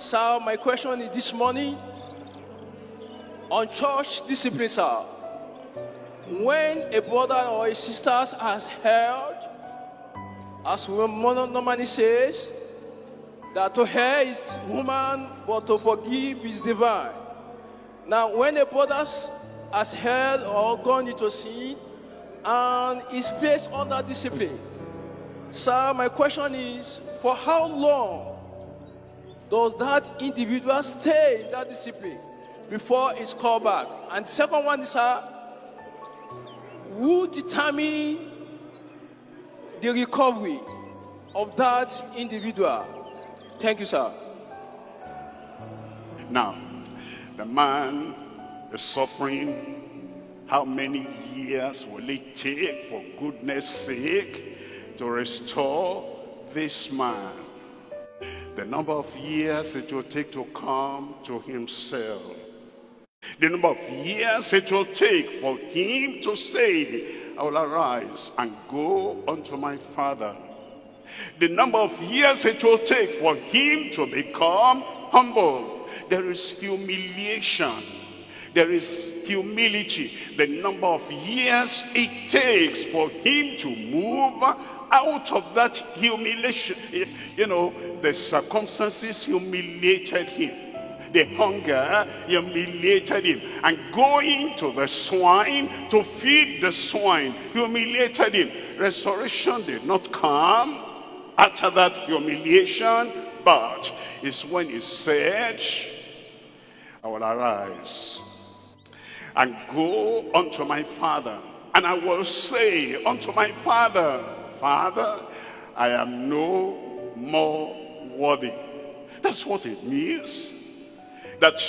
Sir, my question is this morning on church discipline, sir. When a brother or a sister has held, as woman normally says, that to err is human, but to forgive is divine. Now, when a brother has held or gone into sin and is placed under discipline, sir, my question is, for how long does that individual stay in that discipline before it's called back? And the second one is, sir, who determines the recovery of that individual? Thank you, sir. Now, the man is suffering. How many years will it take, for goodness sake, to restore this man? The number of years it will take to come to himself. The number of years it will take for him to say, I will arise and go unto my father. The number of years it will take for him to become humble. There is humiliation. There is humility. The number of years it takes for him to move out of that humiliation. You know, the circumstances humiliated him. The hunger humiliated him. And going to the swine to feed the swine humiliated him. Restoration did not come after that humiliation, but it's when he said, I will arise and go unto my father, and I will say unto my father, Father, I am no more worthy. That's what it means. That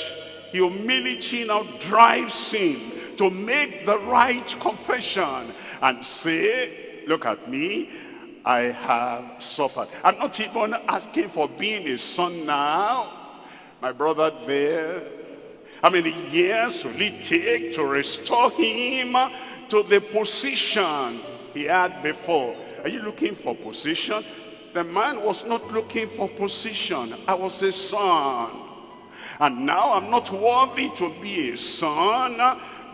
humility now drives him to make the right confession and say, look at me, I have suffered. I'm not even asking for being a son now. My brother there, how many years will it take to restore him to the position he had before? Are you looking for position? The man was not looking for position. I was a son. And now I'm not worthy to be a son.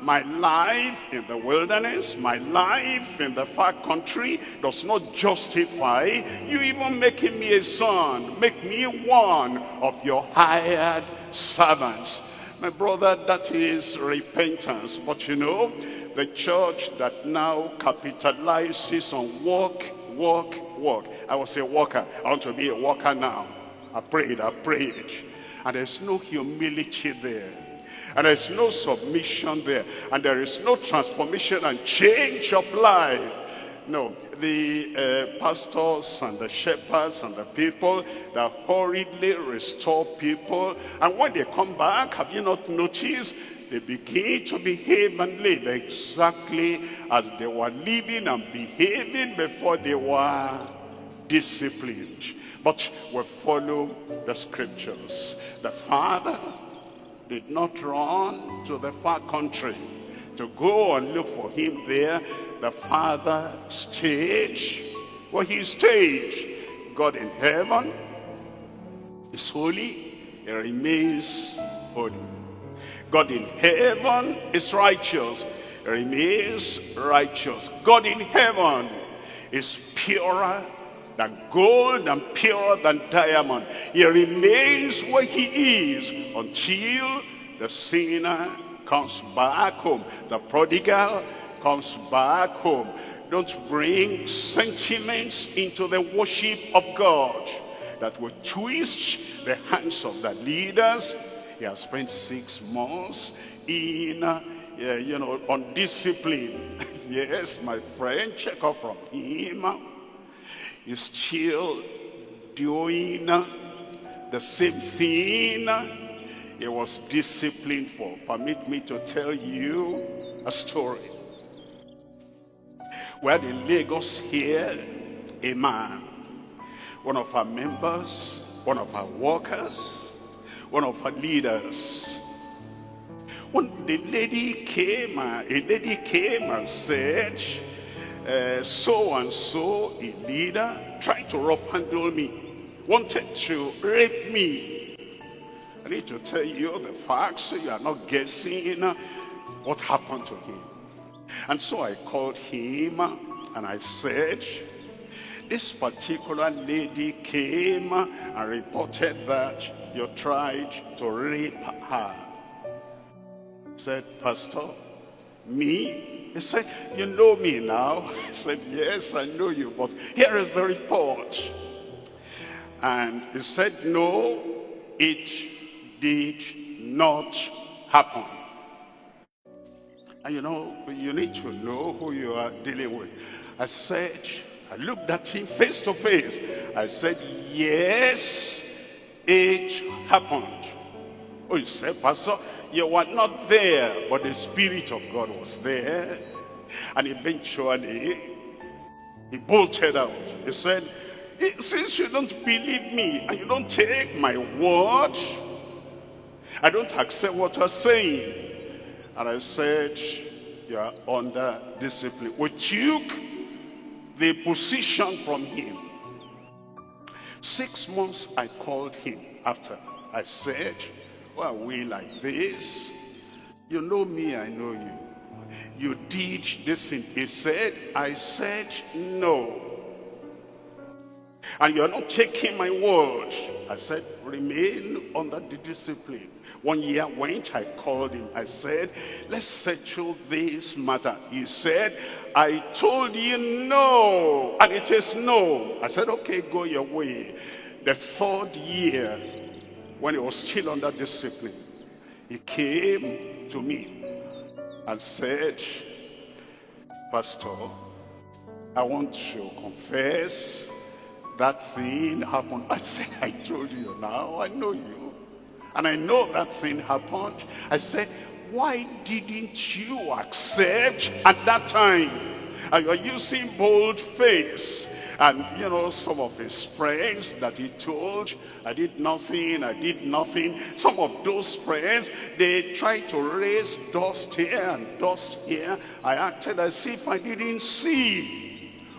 My life in the wilderness, my life in the far country does not justify you even making me a son. Make me one of your hired servants. My brother, that is repentance. But you know, the church that now capitalizes on work. I was a worker. I want to be a worker now. I prayed. And there's no humility there. And there's no submission there. And there is no transformation and change of life. No, the pastors and the shepherds and the people that hurriedly restore people. And when they come back, have you not noticed? They begin to behave and live exactly as they were living and behaving before they were disciplined. But we follow the scriptures. The father did not run to the far country to go and look for him there. The father stayed where he stayed. God in heaven is holy. He remains holy. God in heaven is righteous. He remains righteous. God in heaven is purer than gold and purer than diamond. He remains where he is until the sinner comes back home. The prodigal comes back home. Don't bring sentiments into the worship of God that will twist the hands of the leaders. He has spent 6 months in on discipline. Yes, my friend, check out from him. He's still doing the same thing he was disciplined for. Permit me to tell you a story. We had in Lagos here a man, one of our members, one of our workers, one of our leaders. When the lady came, and said, so and so, a leader, tried to rough handle me, wanted to rape me. I need to tell you the facts so you are not guessing what happened to him. And so I called him and I said, this particular lady came and reported that you tried to rape her. He said, Pastor, me? He said, you know me now? I said, yes, I know you, but here is the report. And he said, no, it did not happen. And you know, you need to know who you are dealing with. I said, I looked at him face to face. I said, yes, it happened. Oh, he said, Pastor, you were not there, but the Spirit of God was there. And eventually, he bolted out. He said, since you don't believe me and you don't take my word, I don't accept what you're saying. And I said, you are under discipline. We took the position from him. 6 months I called him after. I said, why are we like this? You know me, I know you. You did this thing. He said, I said no. And you're not taking my word. I said, remain under the discipline. 1 year went, I called him. I said, let's settle this matter. He said, I told you no, and it is no. I said, okay, go your way. The 3rd year, when he was still under discipline, he came to me and said, Pastor, I want to confess that thing happened. I said, I told you now, I know you. And I know that thing happened. I said, why didn't you accept at that time? And you're using bold face. And you know, some of his friends that he told, I did nothing, I did nothing. Some of those friends, they tried to raise dust here and dust here. I acted as if I didn't see.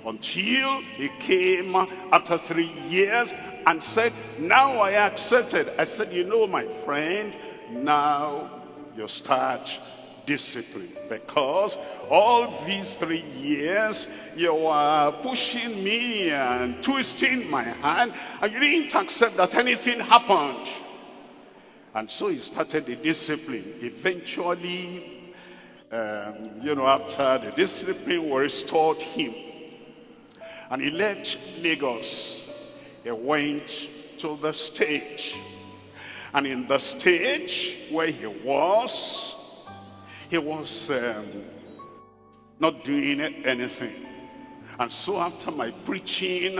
Until he came after 3 years and said, now I accepted. I said, you know, my friend, now you start discipline, because all these 3 years you were pushing me and twisting my hand, and you didn't accept that anything happened. And so he started the discipline. Eventually, you know, after the discipline was restored him, and he left Lagos. He went to the stage. And in the stage where he was not doing anything. And so after my preaching,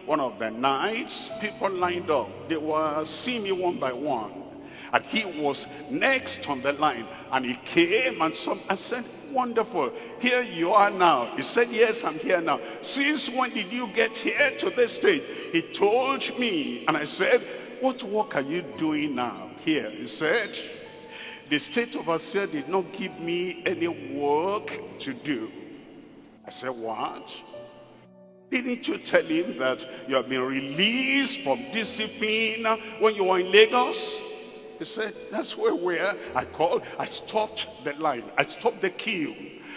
one of the nights, people lined up. They were seeing me one by one. And he was next on the line. And he came and I said, wonderful, here you are now. He said, yes, I'm here now. Since when did you get here to this stage? He told me. And I said, what work are you doing now here? He said, the state overseer did not give me any work to do. I said, what? Didn't you tell him that you have been released from discipline when you were in Lagos? He said, that's where we are. I called, I stopped the line, I stopped the queue.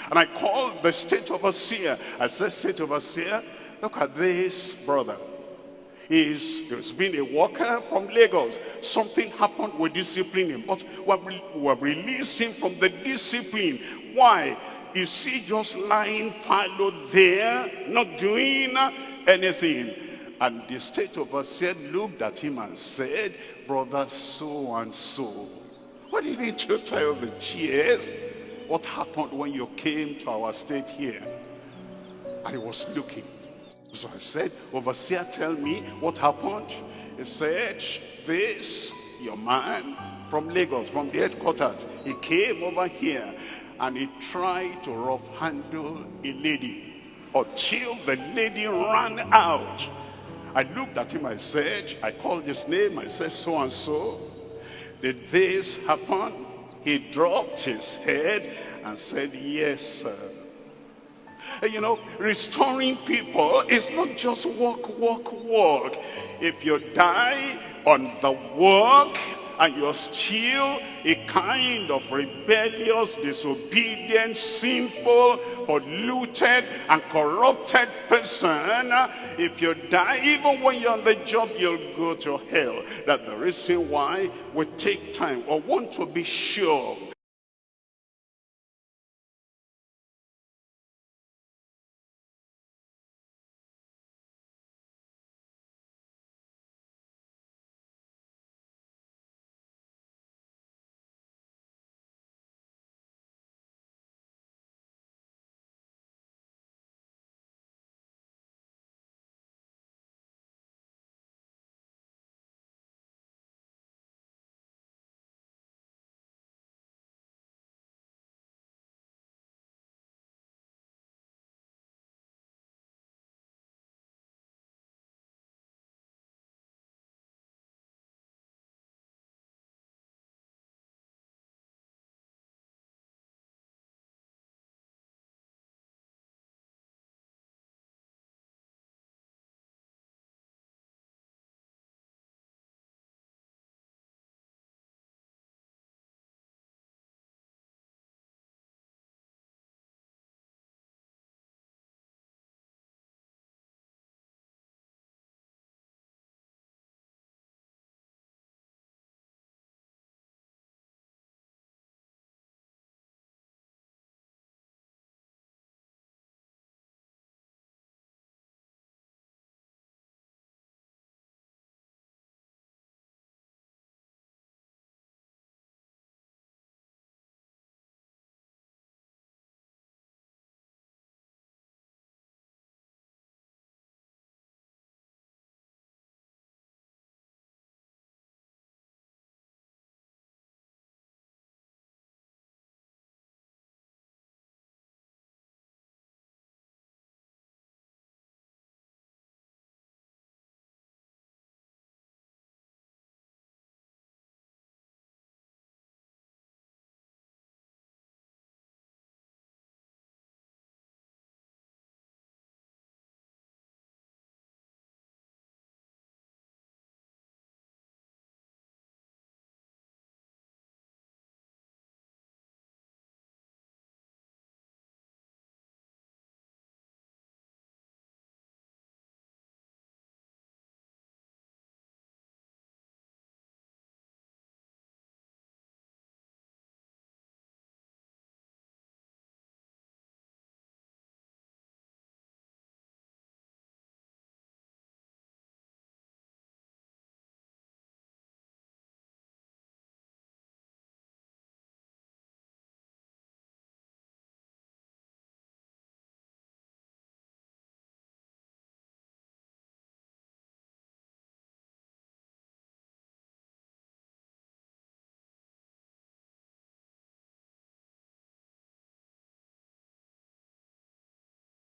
And I called the state overseer. I said, state overseer, look at this brother. He's been a worker from Lagos. Something happened, we disciplined him. But we have released him from the discipline. Why? Is he just lying fallow there, not doing anything? And the state overseer looked at him and said, brother so and so, why didn't you tell the GS what happened when you came to our state here? And he was looking. So I said, overseer, tell me what happened. He said, this, your man from Lagos, from the headquarters, he came over here and he tried to rough handle a lady until the lady ran out. I looked at him, I said, I called his name, I said, so and so. Did this happen? He dropped his head and said, yes, sir. You know, restoring people is not just walk. If you die on the walk, and you're still a kind of rebellious, disobedient, sinful, polluted, and corrupted person, if you die, even when you're on the job, you'll go to hell. That's the reason why we take time or want to be sure